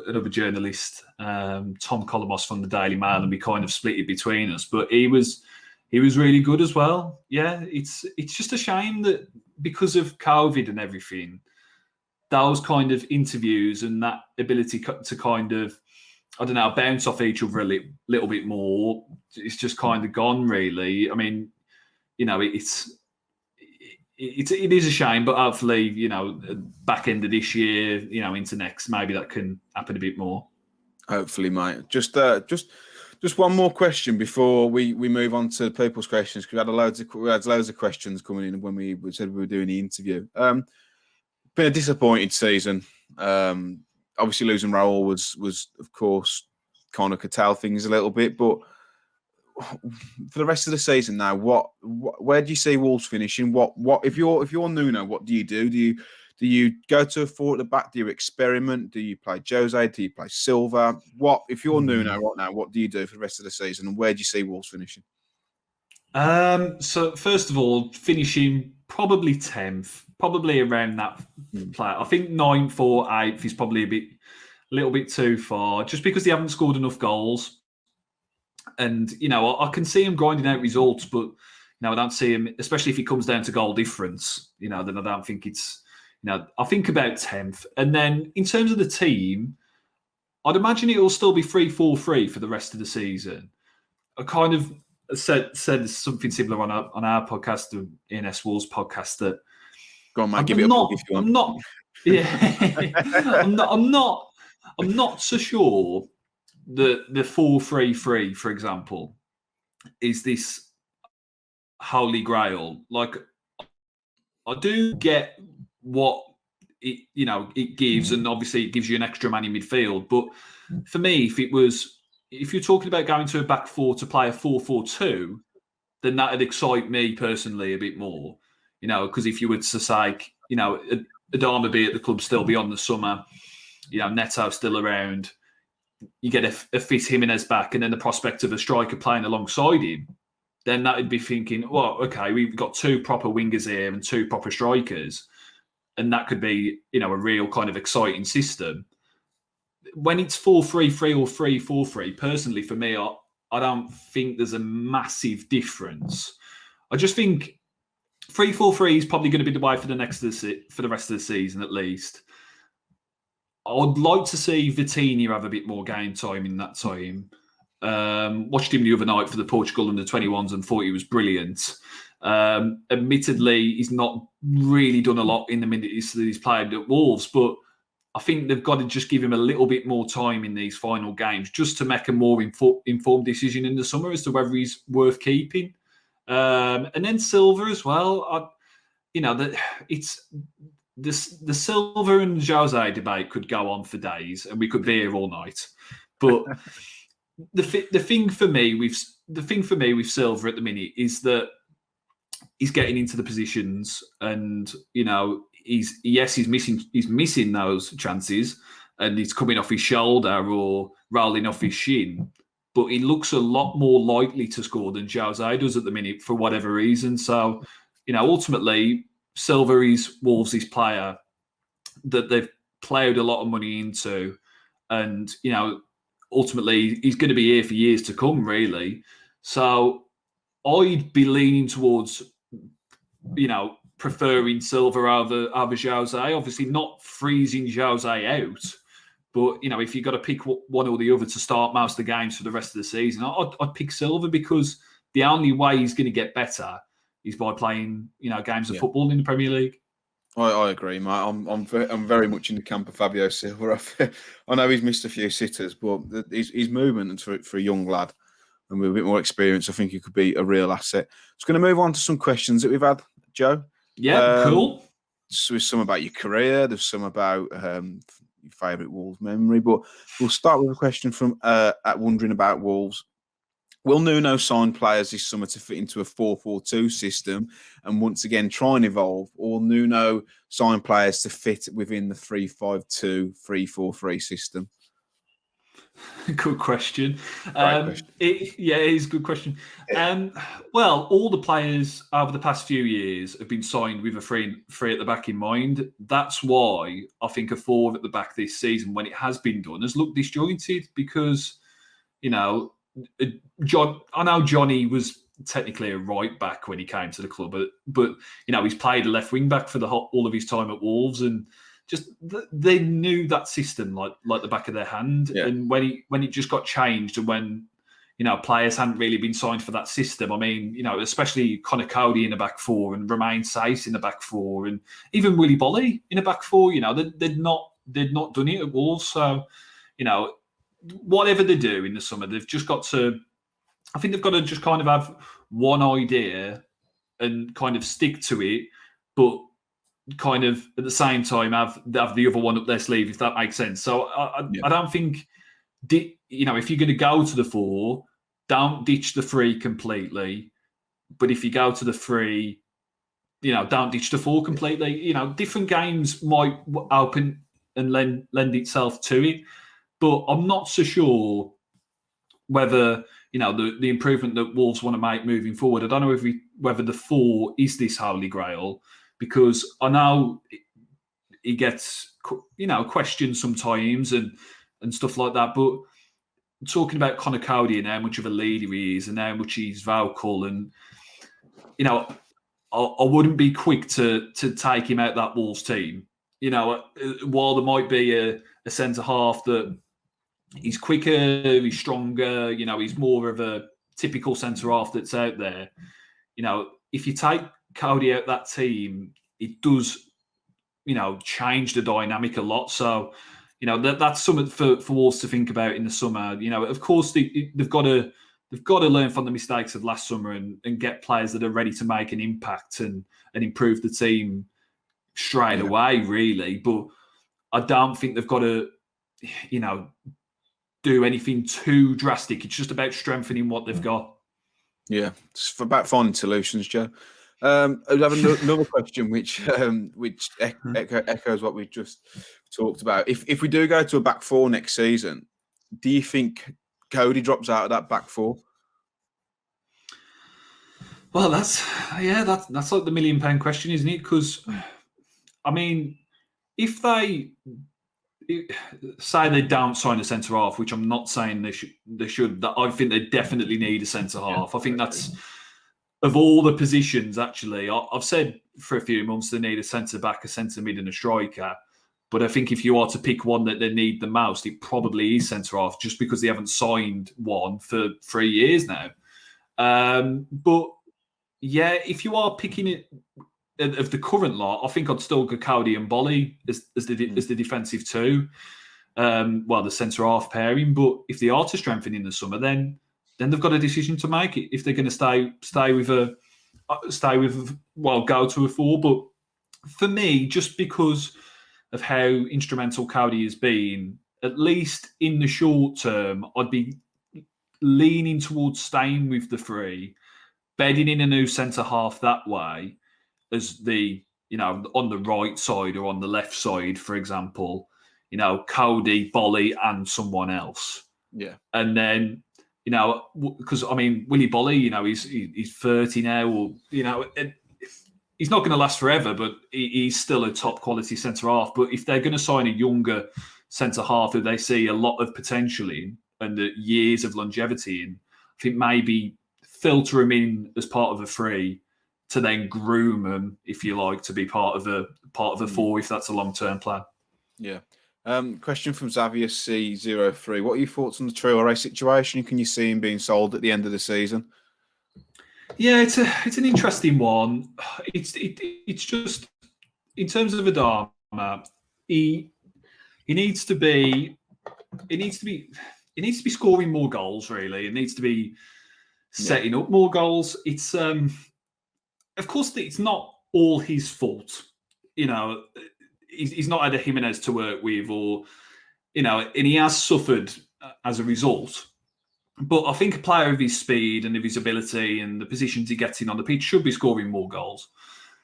another journalist, Tom Colomos from the Daily Mail, and we kind of split it between us. But he was really good as well. Yeah, it's just a shame that because of COVID and everything, those kind of interviews and that ability to kind of, I don't know, bounce off each other a little bit more, it's just kind of gone, really. I mean, it is a shame, but hopefully, back end of this year, into next, maybe that can happen a bit more. Hopefully, mate. Just one more question before we move on to people's questions, because we had loads of questions coming in when we said we were doing the interview. Been a disappointed season. Obviously, losing Raúl was of course kind of curtail things a little bit, but for the rest of the season now, where do you see Wolves finishing? What if you're Nuno? What do you do? Do you go to a 4 at the back? Do you experiment? Do you play Jose? Do you play Silva? What if you're Nuno right now? What do you do for the rest of the season? And where do you see Wolves finishing? So first of all, finishing probably 10th, probably around that play. I think 9th or 8th is probably a little bit too far, just because they haven't scored enough goals. And, I can see him grinding out results, but, I don't see him, especially if it comes down to goal difference, then I don't think it's, I think about 10th. And then in terms of the team, I'd imagine it will still be 3-4-3 for the rest of the season. I kind of said something similar on our podcast, the ENS Wolves podcast, that go on, mate, give it a plug if you want. I'm not, yeah, I'm not so sure the 4-3-3, for example, is this holy grail. Like, I do get what it gives, and obviously it gives you an extra man in midfield. But for me, if you're talking about going to a back 4 to play a 4-4-2, then that'd excite me personally a bit more. Because if you were to say, Adama be at the club still beyond the summer, Neto still around, you get a fit Jimenez back, and then the prospect of a striker playing alongside him, then that would be thinking, well, okay, we've got 2 proper wingers here and 2 proper strikers, and that could be, a real kind of exciting system. When it's 4-3-3 or 3-4-3, personally for me, I don't think there's a massive difference. I just think 3-4-3 is probably going to be the way for the rest of the season at least. I'd like to see Vitinha have a bit more game time in that time. Watched him the other night for the Portugal under-21s and thought he was brilliant. Admittedly, he's not really done a lot in the minutes that he's played at Wolves, but I think they've got to just give him a little bit more time in these final games just to make a more informed decision in the summer as to whether he's worth keeping. And then Silva as well. It's the Silva and Jose debate could go on for days, and we could be here all night. But the thing for me with Silva at the minute is that he's getting into the positions, and he's missing those chances, and he's coming off his shoulder or rolling off his shin. But he looks a lot more likely to score than Jose does at the minute for whatever reason. So, ultimately, Silva is Wolves' player that they've ploughed a lot of money into, and ultimately he's going to be here for years to come, really. So I'd be leaning towards, preferring Silva over Jose. Obviously, not freezing Jose out, but if you've got to pick one or the other to start most of the games for the rest of the season, I'd pick Silva, because the only way he's going to get better is by playing, games of football in the Premier League. I agree, mate. I'm very much in the camp of Fabio Silva. I know he's missed a few sitters, but his movement and for a young lad and with a bit more experience, I think he could be a real asset. Just going to move on to some questions that we've had, Joe. Yeah, cool. So there's some about your career. There's some about your favourite Wolves memory. But we'll start with a question from wondering about Wolves. Will Nuno sign players this summer to fit into a 4-4-2 system and once again try and evolve, or will Nuno sign players to fit within the 3-5-2, 3-4-3 system? Good question. It is a good question. Well, all the players over the past few years have been signed with a three at the back in mind. That's why I think a 4 at the back this season, when it has been done, has looked disjointed, because, I know Johnny was technically a right back when he came to the club, but he's played a left wing back for all of his time at Wolves, and just they knew that system like the back of their hand. Yeah. And when it just got changed, and when players hadn't really been signed for that system, I mean, especially Conor Cody in the back 4 and Romain Saiss in the back 4, and even Willy Bolly in the back 4, they'd not done it at Wolves. So, whatever they do in the summer, they've just got to. I think they've got to just kind of have one idea and kind of stick to it, but kind of at the same time have the other one up their sleeve, if that makes sense. So I don't think, if you're going to go to the 4, don't ditch the 3 completely. But if you go to the 3, don't ditch the 4 completely. Different games might open and lend itself to it. But I'm not so sure whether, the improvement that Wolves want to make moving forward. I don't know whether the 4 is this holy grail, because I know he gets, questioned sometimes and stuff like that. But talking about Conor Cody and how much of a leader he is and how much he's vocal, and, I wouldn't be quick to take him out that Wolves team. While there might be a centre-half that he's quicker, he's stronger, he's more of a typical centre-half that's out there. If you take Cody out that team, it does, change the dynamic a lot. So, that's something for Wolves to think about in the summer. Of course, they've got to learn from the mistakes of last summer and get players that are ready to make an impact and improve the team straight away, really. But I don't think they've got to, do anything too drastic. It's just about strengthening what they've got. Yeah, it's about finding solutions, Joe. I have another question, which echoes what we just talked about. If we do go to a back 4 next season, do you think Cody drops out of that back 4? Well, that's like the £1 million question, isn't it? Because, I mean, if they say they don't sign a centre half, which I'm not saying they should. That I think they definitely need a centre half. I think that's, of all the positions, actually, I've said for a few months they need a centre back, a centre mid, and a striker. But I think if you are to pick one that they need the most, it probably is centre half, just because they haven't signed one for 3 years now. But yeah, if you are picking it of the current lot, I think I'd still go Cody and Bolly as the defensive two. The centre half pairing. But if they are to strengthen in the summer, then they've got a decision to make if they're going to stay with go to a 4. But for me, just because of how instrumental Cody has been, at least in the short term, I'd be leaning towards staying with the 3, bedding in a new centre half that way, as on the right side or on the left side, for example, Cody, Bolly, and someone else. Yeah. And then, because Willy Bolly, he's 30 now, or he's not going to last forever, but he's still a top quality centre half. But if they're going to sign a younger centre half that they see a lot of potential in and the years of longevity in, I think maybe filter him in as part of a 3 to then groom him, if you like, to be part of a 4 if that's a long-term plan. Yeah. Question from Xavier C03. What are your thoughts on the Traoré situation? Can you see him being sold at the end of the season? Yeah, it's an interesting one. It's just in terms of Adama, he needs to be scoring more goals. Really, it needs to be setting up more goals. It's of course it's not all his fault. He's not had a Jimenez to work with, or and he has suffered as a result. But I think a player of his speed and of his ability and the positions he gets in on the pitch should be scoring more goals.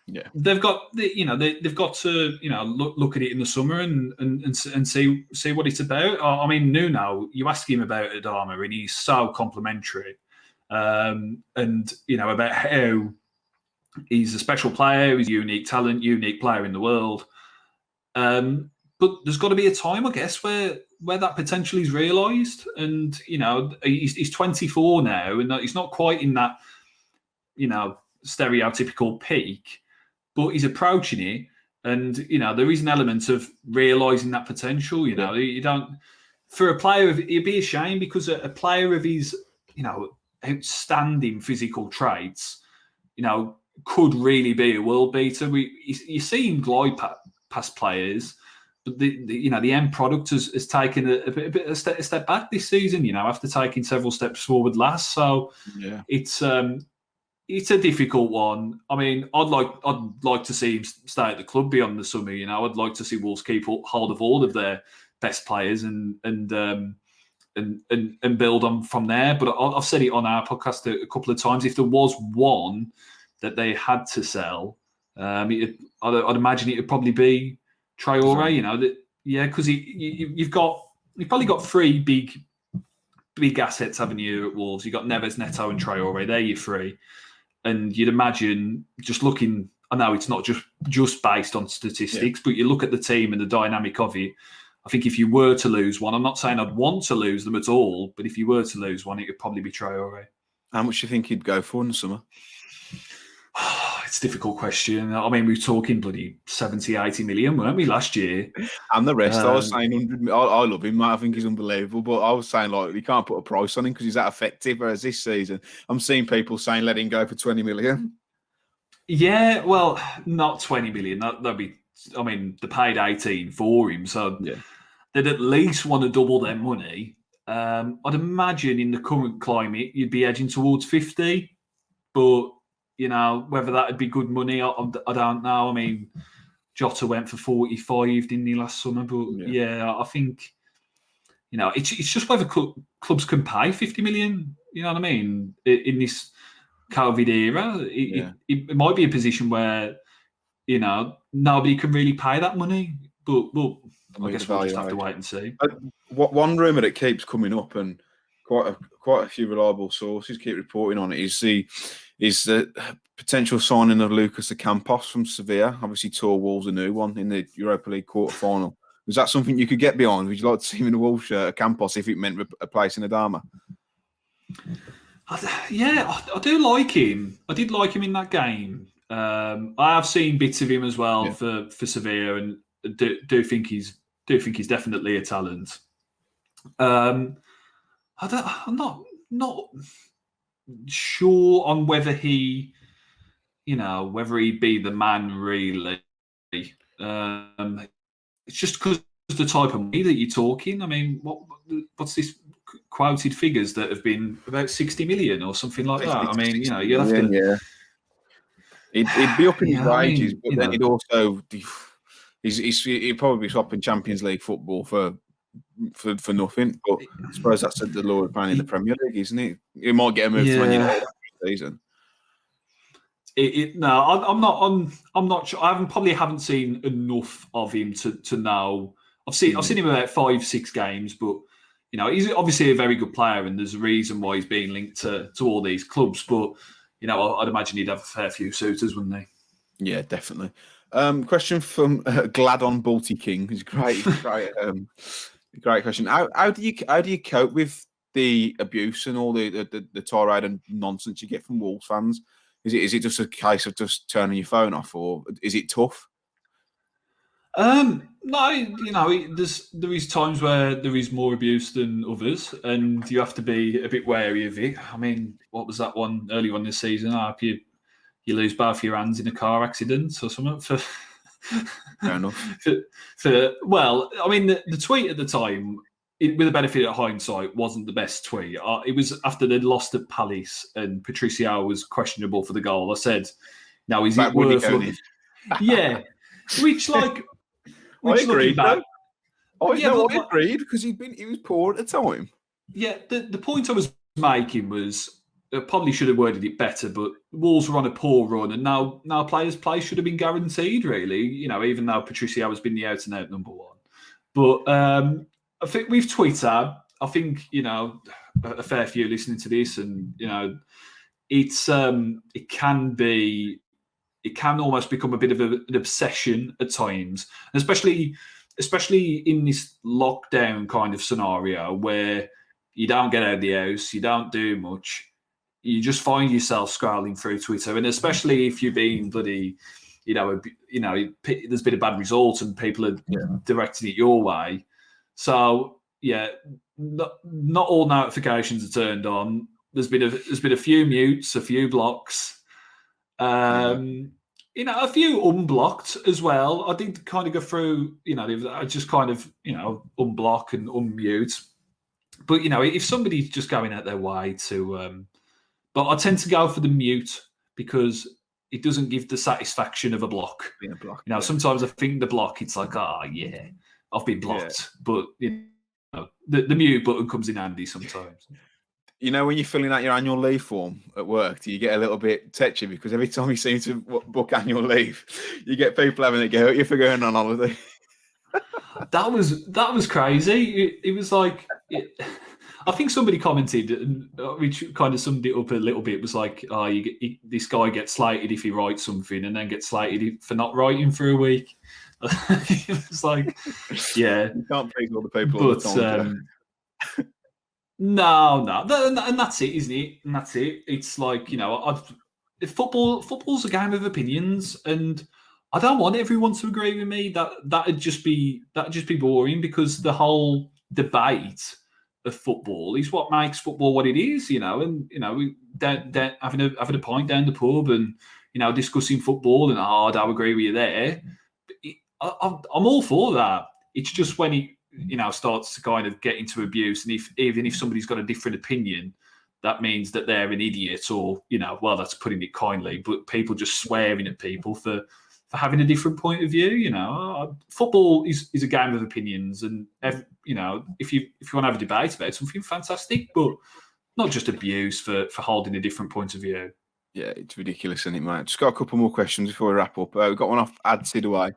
Yeah, they've got to look at it in the summer and see what it's about. Nuno, you ask him about Adama and he's so complimentary, and about how he's a special player, he's a unique talent, unique player in the world. But there's got to be a time, I guess, where that potential is realised. And, he's 24 now, and he's not quite in that, stereotypical peak, but he's approaching it. And, there is an element of realising that potential. You don't, for a player of, it'd be a shame because a player of his, outstanding physical traits, could really be a world beater. You see him glide past players, but the end product has taken a step back this season. After taking several steps forward last. So yeah, it's a difficult one. I'd like to see him stay at the club beyond the summer. I'd like to see Wolves keep hold of all of their best players and build on from there. But I've said it on our podcast a couple of times. If there was one that they had to sell, I'd imagine it would probably be Traoré. Because you've probably got 3 big assets, haven't you, at Wolves? You've got Neves, Neto, and Traoré. They're your 3, and you'd imagine just looking. I know it's not just based on statistics, but you look at the team and the dynamic of it. I think if you were to lose one, I'm not saying I'd want to lose them at all, but if you were to lose one, it would probably be Traoré. How much do you think he'd go for in the summer? It's a difficult question. We were talking bloody 70, 80 million, weren't we, last year? And the rest, I was saying 100. I love him, mate. I think he's unbelievable. But I was saying, you can't put a price on him because he's that effective. Whereas this season, I'm seeing people saying, let him go for 20 million. Yeah, well, not 20 million. That'd be, they paid 18 for him. So they'd at least want to double their money. I'd imagine in the current climate, you'd be edging towards 50. But whether that would be good money, I don't know. Jota went for 45, didn't he, last summer? But I think, it's just whether clubs can pay 50 million, you know what I mean, in this COVID era. It might be a position where, nobody can really pay that money. But I guess we'll just have to wait and see. One rumour that keeps coming up, and quite a few reliable sources keep reporting on it, is the potential signing of Lucas Ocampos from Sevilla. Obviously, tore Wolves a new one in the Europa League quarter-final. Was that something you could get behind? Would you like to see him in a Wolves shirt, Ocampos, if it meant replacing Adama? I do like him. I did like him in that game. I have seen bits of him as well for Sevilla, and do think he's definitely a talent. I'm not sure on whether he whether he'd be the man really. It's just because the type of money that you're talking. I mean, what's this quoted figures that have been about 60 million or something like that? I mean, you'll have to. Yeah. He'd be up in his wages, but then he'd also he'd probably be swapping Champions League football for nothing. But I suppose that's the law of playing in the Premier League, isn't it? He might get a move to Man United after the season. No, I'm not sure. Probably haven't seen enough of him to know. I've seen him about 5-6 games, but he's obviously a very good player, and there's a reason why he's being linked to all these clubs. But I'd imagine he'd have a fair few suitors, wouldn't he? Yeah, definitely. Question from Gladon Balti King. It's great, great question. How do you cope with the abuse and all the tirade and nonsense you get from Wolves fans? Is it just a case of just turning your phone off, or is it tough? No, there is times where there is more abuse than others, and you have to be a bit wary of it. I mean, what was that one early on this season? I hope you lose both your hands in a car accident or something. Fair enough. Well, I mean, the tweet at the time, with the benefit of hindsight, wasn't the best tweet. It was after they'd lost at Palace and Patricio was questionable for the goal. I said, "Now is it worth it?" Yeah, which I agreed. Back, I agreed because he was poor at the time. Yeah, the point I was making was probably should have worded it better, but Wolves were on a poor run, and now players' play should have been guaranteed. Really, even though Patricio has been the out and out number one, but. I think with Twitter, I think a fair few listening to this, and it can almost become a bit of an obsession at times, and especially in this lockdown kind of scenario where you don't get out of the house, you don't do much, you just find yourself scrolling through Twitter, and especially if you're being bloody, there's been a bad result and people are directing it your way. So not all notifications are turned on. There's been a few mutes, a few blocks, a few unblocked as well. I did kind of go through, I just kind of unblock and unmute. But if somebody's just going out their way to, but I tend to go for the mute because it doesn't give the satisfaction of a block. Being a block, sometimes I think the block, it's like, I've been blocked, but the mute button comes in handy sometimes. When you're filling out your annual leave form at work, do you get a little bit touchy because every time you seem to book annual leave, you get people having a go at you for going on holiday? That was crazy. It was like, I think somebody commented, which kind of summed it up a little bit. It was like, this guy gets slated if he writes something, and then gets slated for not writing for a week. It was like, yeah, you can't please all the people all the time. No, and that's it, isn't it? And that's it. It's like football's a game of opinions, and I don't want everyone to agree with me. That'd just be boring, because the whole debate of football is what makes football what it is, and we having a pint down the pub and discussing football, and I don't agree with you there. I'm all for that. It's just when it starts to kind of get into abuse, and even if somebody's got a different opinion, that means that they're an idiot, or well, that's putting it kindly, but people just swearing at people for having a different point of view. Football is a game of opinions, and if you want to have a debate about something, fantastic, but not just abuse for holding a different point of view. Yeah, it's ridiculous, isn't it, mate? Just got a couple more questions before we wrap up. We've got one off Ad Sidaway.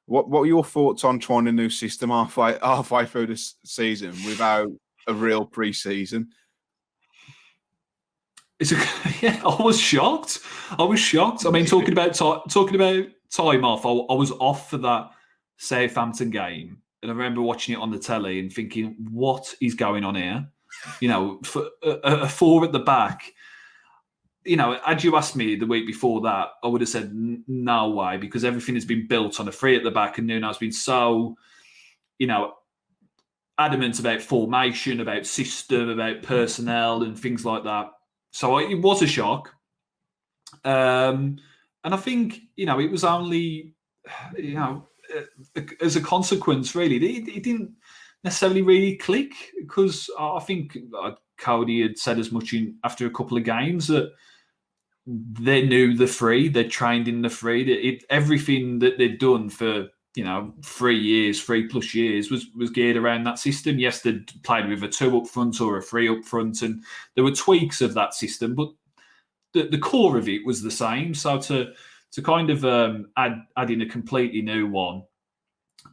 What were your thoughts on trying a new system halfway through the season without a real pre-season? I was shocked. I mean, talking about time off, I was off for that Southampton game, and I remember watching it on the telly and thinking, what is going on here? For a four at the back. Had you asked me the week before that, I would have said no way, because everything has been built on a three at the back, and Nuno's been so, adamant about formation, about system, about personnel and things like that. So it was a shock. And I think, it was only, as a consequence, really, it didn't necessarily really click, because I think Cody had said as much after a couple of games that they knew the three, they trained in the three. Everything that they'd done for 3+ years was geared around that system. Yes, they'd played with a 2 up front or a 3 up front, and there were tweaks of that system, but the core of it was the same. So to kind of add in a completely new one,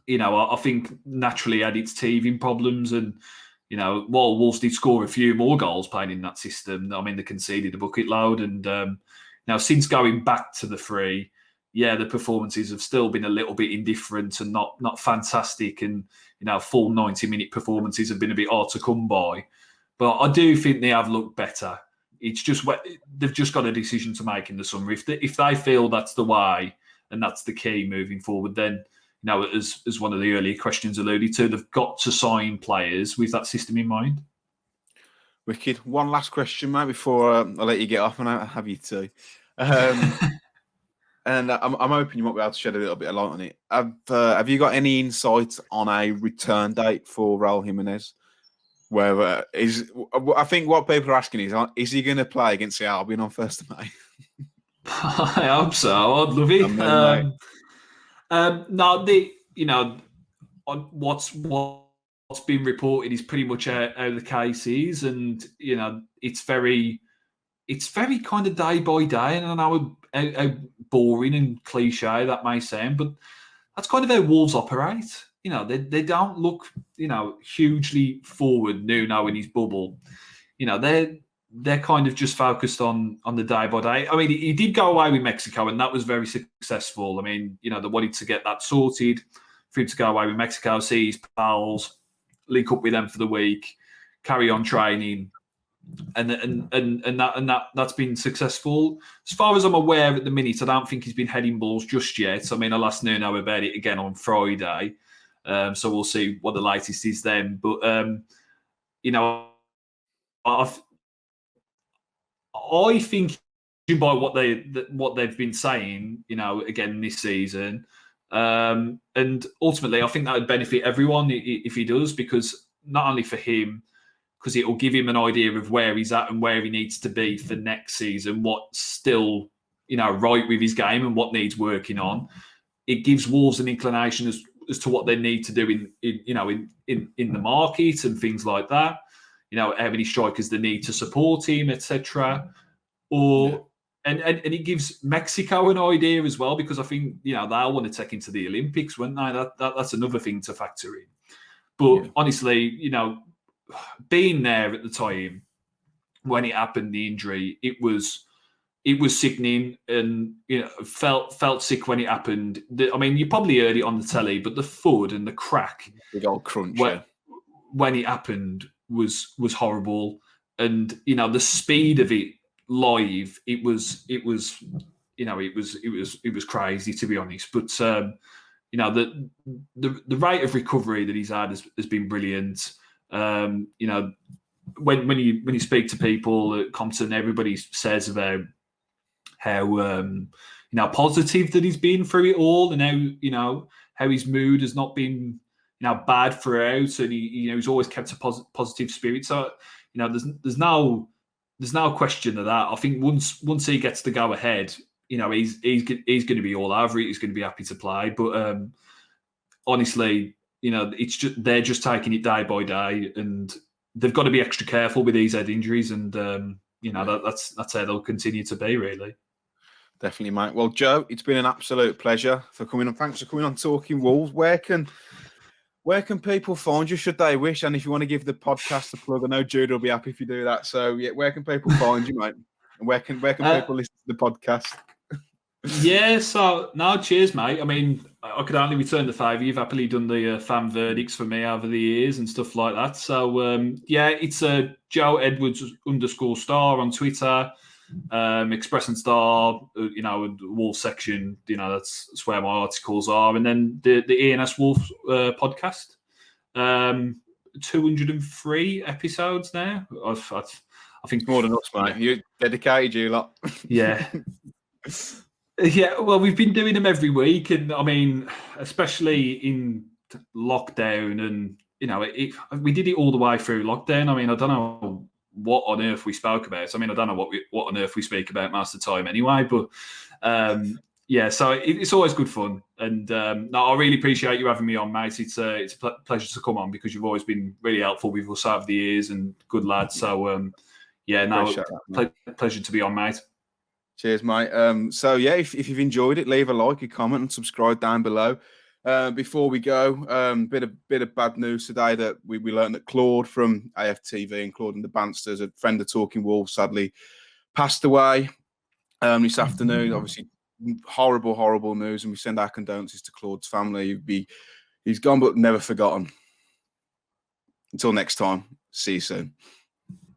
I think naturally had its teething problems. And while Wolves did score a few more goals playing in that system, I mean, they conceded a bucket load. And now since going back to the three, the performances have still been a little bit indifferent and not fantastic. And full 90-minute performances have been a bit hard to come by. But I do think they have looked better. It's just they've just got a decision to make in the summer. If they feel that's the way and that's the key moving forward, then as one of the earlier questions alluded to, they've got to sign players with that system in mind. Wicked. One last question, mate, before I let you get off, and I have you too. And I'm hoping you might be able to shed a little bit of light on it. Have you got any insight on a return date for Raúl Jiménez? I think what people are asking is he going to play against the Albion on 1st of May? I hope so. I'd love it. No, what's been reported is pretty much out of the cases, and it's very kind of day by day. And I know how boring and cliche that may sound, but that's kind of how Wolves operate. They don't look, hugely forward. Nuno in his bubble, they're kind of just focused on the day by day. I mean, he did go away with Mexico, and that was very successful. I mean, they wanted to get that sorted for him to go away with Mexico, see his pals, link up with them for the week, carry on training, and that's been successful. As far as I'm aware at the minute, I don't think he's been heading balls just yet. I mean, I'll ask Nuno about it again on Friday. So we'll see what the latest is then. But I think by what they've been saying, again this season, and ultimately, I think that would benefit everyone if he does, because not only for him, because it will give him an idea of where he's at and where he needs to be for next season, what's still right with his game and what needs working on. It gives Wolves an inclination as to what they need to do in the market and things like that. How many strikers they need to support him, etc. And it gives Mexico an idea as well, because I think they'll want to take him to the Olympics, won't they? That's another thing to factor in. But honestly, being there at the time when it happened, the injury, it was sickening, and felt sick when it happened. I mean, you probably heard it on the telly, but the thud and the crack, big old crunch, when it happened was horrible. And the speed of it live, it was crazy, to be honest. But the rate of recovery that he's had has been brilliant. When you speak to people at Compton, everybody says about how positive that he's been through it all, and how his mood has not been bad throughout, and he's always kept a positive spirit. So there's no question of that. I think once he gets to go ahead, he's going to be all over it. He's going to be happy to play. But honestly, it's just they're just taking it day by day, and they've got to be extra careful with these head injuries. And that's how they'll continue to be, really. Definitely, mate. Well, Joe, it's been an absolute pleasure for coming on. Thanks for coming on Talking Wolves. Where can people find you, should they wish? And if you want to give the podcast a plug, I know Jude will be happy if you do that. So, where can people find you, mate? And where can people listen to the podcast? So, no, cheers, mate. I mean, I could only return the favour. You've happily done the fan verdicts for me over the years and stuff like that. So, it's Joe Edwards _star on Twitter. Express and Star, Wolf section, that's where my articles are, and then the ENS Wolf podcast, 203 episodes now. I think more than us, mate. You dedicated, you lot. Yeah. Yeah, well, we've been doing them every week, and I mean, especially in lockdown, and we did it all the way through lockdown. I mean, I don't know what on earth we spoke about. I mean, I don't know what on earth we speak about most of the time anyway. But yeah, so it's always good fun, and no, I really appreciate you having me on, mate. It's a pleasure to come on because you've always been really helpful with us over the years and good lad. So yeah, no, pleasure to be on, mate. Cheers, mate. So yeah, if you've enjoyed it, leave a like, a comment, and subscribe down below. Before we go, bit of bad news today that we learned that Claude from AFTV and Claude and the Bansters, a friend of Talking Wolves, sadly passed away this afternoon. Obviously, horrible news, and we send our condolences to Claude's family. He's gone, but never forgotten. Until next time, see you soon.